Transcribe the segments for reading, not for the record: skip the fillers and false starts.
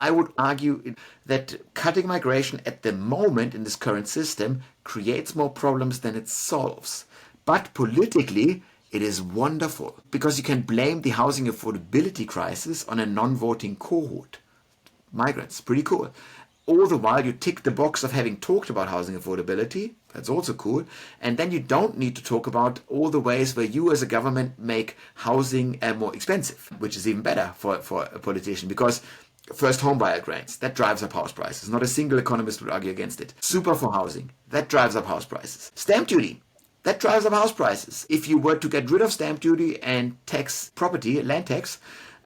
I would argue that cutting migration at the moment in this current system creates more problems than it solves. But politically, it is wonderful because you can blame the housing affordability crisis on a non-voting cohort. Migrants, pretty cool. All the while you tick the box of having talked about housing affordability, that's also cool, and then you don't need to talk about all the ways where you as a government make housing more expensive, which is even better for a politician because first home buyer grants, that drives up house prices. Not a single economist would argue against it. Super for housing, that drives up house prices. Stamp duty, that drives up house prices. If you were to get rid of stamp duty and tax property, land tax,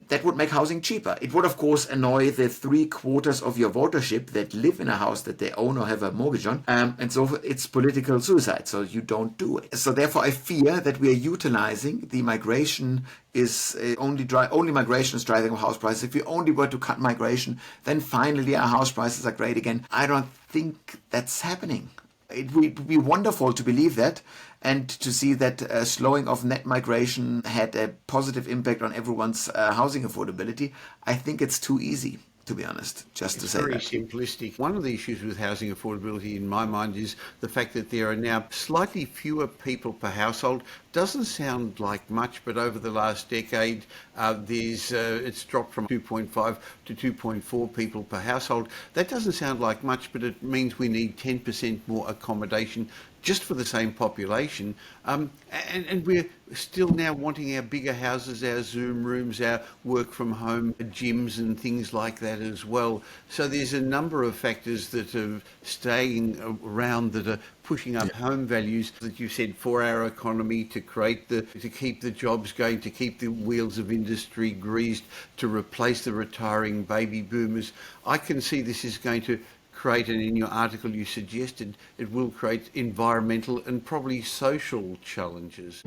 that would make housing cheaper. It would, of course, annoy the 3/4 of your votership that live in a house that they own or have a mortgage on. And so it's political suicide, so you don't do it. So therefore, I fear that we are utilizing the migration is only migration is driving up house prices. If we only were to cut migration, then finally our house prices are great again. I don't think that's happening. It would be wonderful to believe that and to see that slowing of net migration had a positive impact on everyone's housing affordability. I think it's too easy, to be honest, just to say that. It's very simplistic. One of the issues with housing affordability in my mind is the fact that there are now slightly fewer people per household. Doesn't sound like much, but over the last decade, it's dropped from 2.5 to 2.4 people per household. That doesn't sound like much, but it means we need 10% more accommodation just for the same population. And we're still now wanting our bigger houses, our Zoom rooms, our work from home gyms and things like that as well. So there's a number of factors that are staying around that are pushing up home values that you said for our economy, to keep the jobs going, to keep the wheels of industry greased, to replace the retiring baby boomers. I can see this is going to create, and in your article you suggested, it will create environmental and probably social challenges.